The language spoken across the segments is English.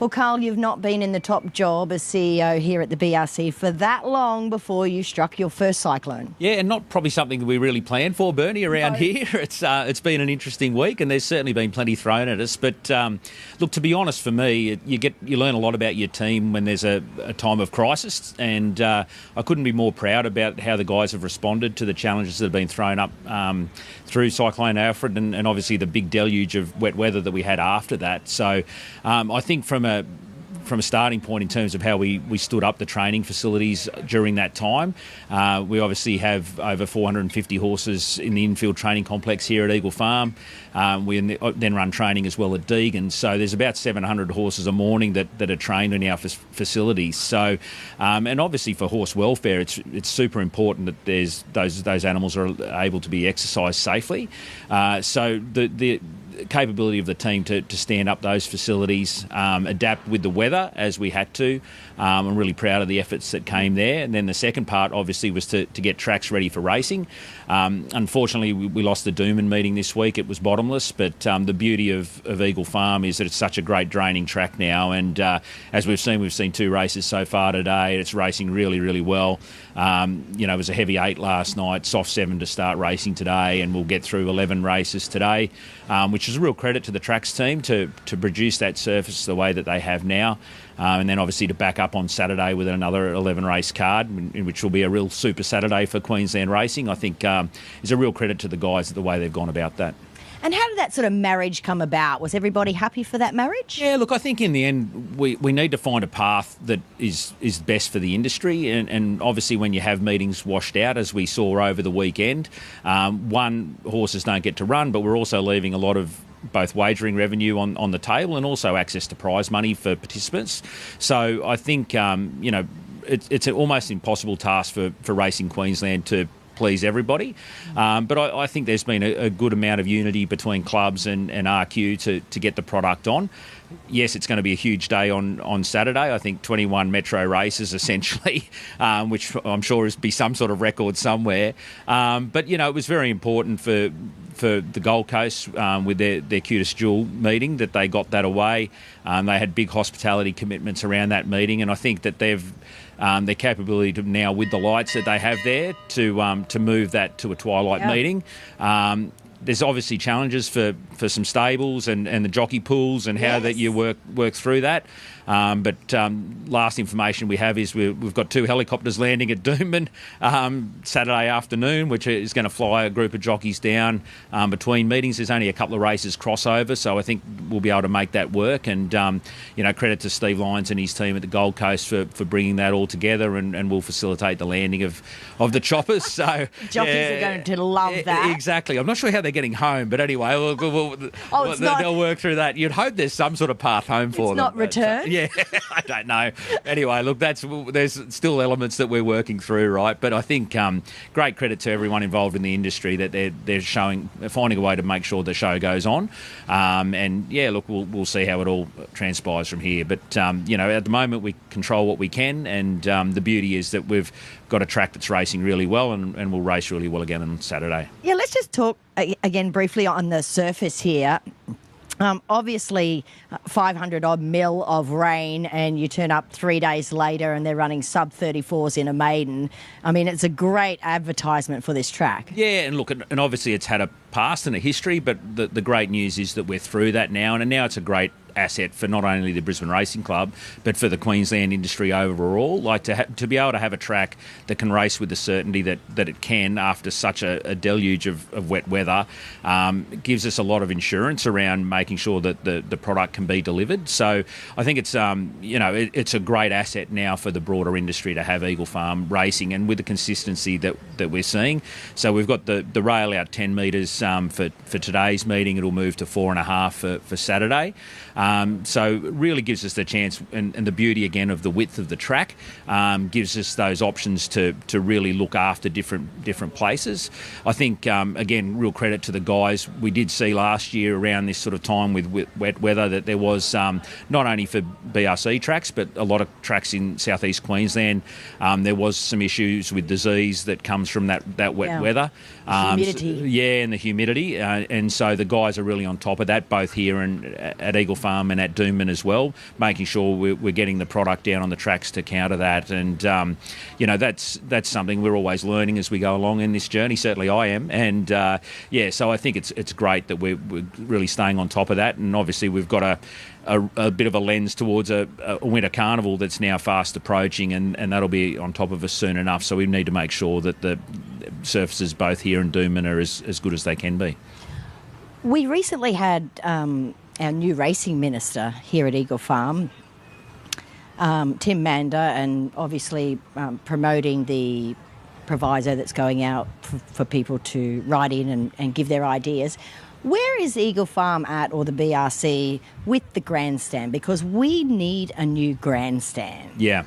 Well, Karl, you've not been in the top job as CEO here at the BRC for that long before you struck your first cyclone. Yeah, and not probably something that we really planned for, Bernie, around here. It's been an interesting week, and there's certainly been plenty thrown at us. But look, to be honest, for me, you learn a lot about your team when there's a time of crisis, and I couldn't be more proud about how the guys have responded to the challenges that have been thrown up through Cyclone Alfred and obviously the big deluge of wet weather that we had after that. So I think from a starting point in terms of how we stood up the training facilities during that time. We obviously have over 450 horses in the infield training complex here at Eagle Farm. We then run training as well at Deegan. So there's about 700 horses a morning that are trained in our facilities. So, and obviously for horse welfare, it's super important that there's those animals are able to be exercised safely. So the capability of the team to stand up those facilities, adapt with the weather as we had to. I'm really proud of the efforts that came there. And then the second part, obviously, was to get tracks ready for racing. Unfortunately, we lost the Dooman meeting this week. It was bottomless, but the beauty of Eagle Farm is that it's such a great draining track now. And as we've seen 2 races so far today. It's racing really, really well. It was a heavy 8 last night, soft 7 to start racing today, and we'll get through 11 races today, which is a real credit to the tracks team to produce that surface the way that they have now. And then obviously to back up on Saturday with another 11 race card, which will be a real super Saturday for Queensland racing, I think is a real credit to the guys the way they've gone about that. And how did that sort of marriage come about? Was everybody happy for that marriage? Yeah, look, I think in the end we need to find a path that is best for the industry. And obviously when you have meetings washed out, as we saw over the weekend, horses don't get to run, but we're also leaving a lot of both wagering revenue on the table and also access to prize money for participants. So I think, it's an almost impossible task for Racing Queensland to please everybody. But I think there's been a good amount of unity between clubs and RQ to get the product on. Yes, it's going to be a huge day on Saturday. I think 21 metro races essentially, which I'm sure is be some sort of record somewhere. But, it was very important for the Gold Coast with their cutest jewel meeting that they got that away. They had big hospitality commitments around that meeting, and I think that they've their capability to now, with the lights that they have there, to move that to a twilight meeting. There's obviously challenges for some stables and the jockey pools and how that you work through that. But last information we have is we've got 2 helicopters landing at Dooman Saturday afternoon, which is going to fly a group of jockeys down between meetings. There's only a couple of races crossover, so I think we'll be able to make that work. And, credit to Steve Lyons and his team at the Gold Coast for bringing that all together, and we'll facilitate the landing of the choppers. So jockeys are going to love that. Exactly. I'm not sure how they're getting home, but anyway, they'll work through that. You'd hope there's some sort of path home for them. It's not return. Yeah, I don't know. Anyway, look, there's still elements that we're working through, right? But I think great credit to everyone involved in the industry that they're finding a way to make sure the show goes on. And yeah, look, we'll see how it all transpires from here. But at the moment we control what we can, and the beauty is that we've got a track that's racing really well, and will race really well again on Saturday. Yeah, let's just talk again briefly on the surface here. Obviously, 500 odd mil of rain, and you turn up 3 days later and they're running sub 34s in a maiden. I mean, it's a great advertisement for this track. Yeah, and look, and obviously it's had a past and a history, but the great news is that we're through that now, and now it's a great asset for not only the Brisbane Racing Club but for the Queensland industry overall. Like to be able to have a track that can race with the certainty that it can after such a deluge of wet weather gives us a lot of insurance around making sure that the product can be delivered. So I think it's it's a great asset now for the broader industry to have Eagle Farm racing, and with the consistency that we're seeing. So we've got the rail out 10 metres for today's meeting. It'll move to 4.5 for Saturday. So it really gives us the chance, and the beauty again of the width of the track gives us those options to really look after different places. I think again, real credit to the guys. We did see last year around this sort of time with wet weather that there was not only for BRC tracks but a lot of tracks in southeast Queensland. There was some issues with disease that comes from that wet weather. Humidity. And the humidity. And so the guys are really on top of that, both here and at Eagle Farm Farm and at Doomben as well, making sure we're getting the product down on the tracks to counter that. And, that's something we're always learning as we go along in this journey. Certainly I am. And, so I think it's great that we're really staying on top of that. And obviously we've got a bit of a lens towards a winter carnival that's now fast approaching, and that'll be on top of us soon enough. So we need to make sure that the surfaces both here and Doomben are as good as they can be. We recently had our new racing minister here at Eagle Farm, Tim Mander, and obviously promoting the proviso that's going out for people to write in and give their ideas. Where is Eagle Farm at, or the BRC, with the grandstand? Because we need a new grandstand. Yeah.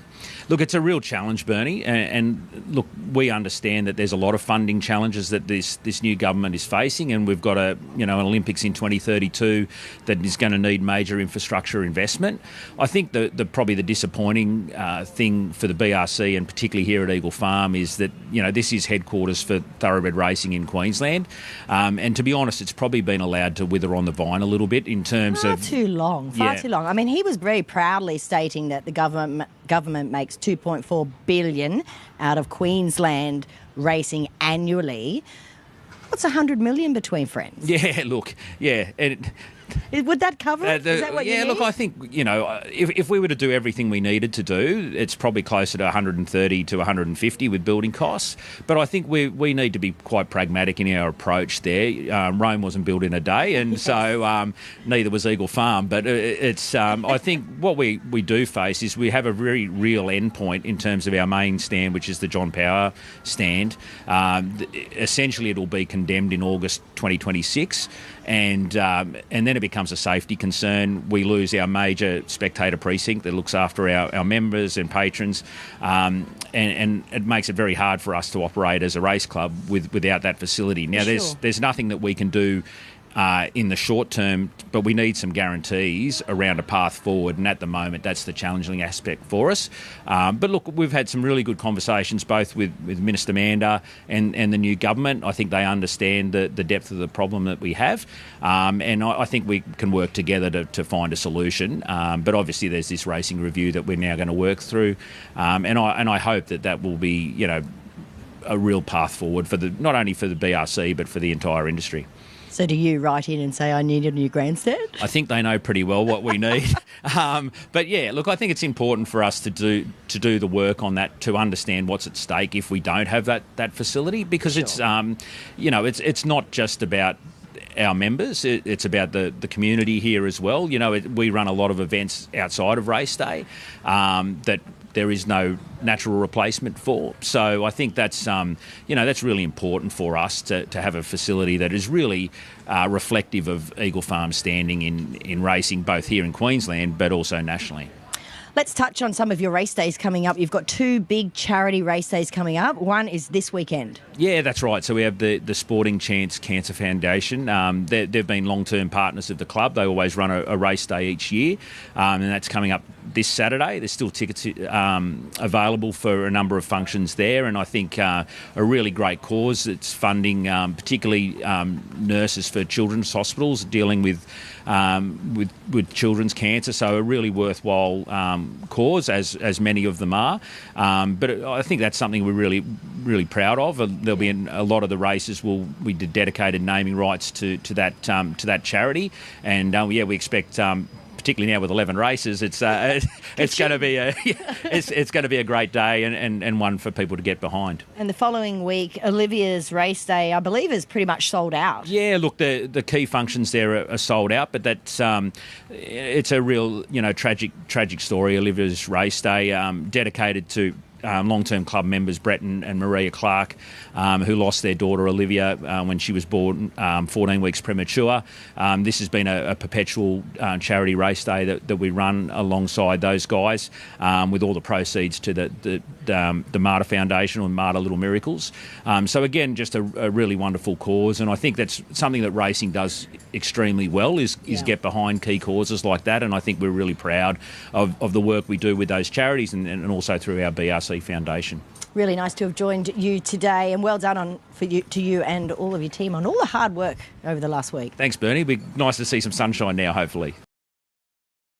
Look, it's a real challenge, Bernie, and look, we understand that there's a lot of funding challenges that this new government is facing, and we've got an Olympics in 2032 that is going to need major infrastructure investment. I think probably the disappointing thing for the BRC, and particularly here at Eagle Farm, is that this is headquarters for thoroughbred racing in Queensland, and to be honest, it's probably been allowed to wither on the vine a little bit in terms of far too long. I mean, he was very proudly stating that the government makes $2.4 billion out of Queensland racing annually. What's $100 million between friends? Yeah, look, yeah. Would that cover it? Is that what you need? Look, I think, if we were to do everything we needed to do, it's probably closer to 130 to 150 with building costs. But I think we need to be quite pragmatic in our approach there. Rome wasn't built in a day, and so neither was Eagle Farm. But I think what we do face is we have a very real endpoint in terms of our main stand, which is the John Power stand. Essentially, it'll be condemned in August 2026. And then it becomes a safety concern. We lose our major spectator precinct that looks after our members and patrons, and it makes it very hard for us to operate as a race club without that facility. Now, there's nothing that we can do in the short term, but we need some guarantees around a path forward, and at the moment that's the challenging aspect for us. But look, we've had some really good conversations both with Minister Mander and the new government. I think they understand the depth of the problem that we have, and I think we can work together to find a solution. But obviously there's this racing review that we're now going to work through, and I hope that will be a real path forward for not only for the BRC but for the entire industry. So do you write in and say, I need a new grandstand? I think they know pretty well what we need. But yeah, look, I think it's important for us to do the work on that, to understand what's at stake if we don't have that facility, because it's not just about our members, it's about the community here as well. We run a lot of events outside of race day that there is no natural replacement for. So I think that's really important for us to have a facility that is really reflective of Eagle Farm's standing in racing, both here in Queensland but also nationally. Let's touch on some of your race days coming up. You've got two big charity race days coming up. One is this weekend. Yeah, that's right. So we have the Sporting Chance Cancer Foundation. They've been long-term partners of the club. They always run a race day each year, and that's coming up this Saturday. There's still tickets available for a number of functions there, and I think a really great cause. It's funding particularly nurses for children's hospitals dealing with children's cancer, so a really worthwhile cause, as many of them are. But I think that's something we're really, really proud of. There'll be a lot of the races we did dedicated naming rights to that charity, and we expect. Particularly now with 11 races, it's going to be a great day and one for people to get behind. And the following week, Olivia's race day, I believe, is pretty much sold out. Yeah, look, the key functions there are sold out, but that's it's a real tragic story. Olivia's race day, dedicated to long-term club members Brett and Maria Clark, who lost their daughter Olivia when she was born 14 weeks premature. This has been a perpetual charity race day that we run alongside those guys, with all the proceeds to the Marta Foundation or Marta Little Miracles. So again, just a really wonderful cause, and I think that's something that racing does extremely well is get behind key causes like that, and I think we're really proud of the work we do with those charities and also through our BRC Foundation. Really nice to have joined you today, and well done to you and all of your team on all the hard work over the last week. Thanks, Bernie. It'll be nice to see some sunshine now, hopefully.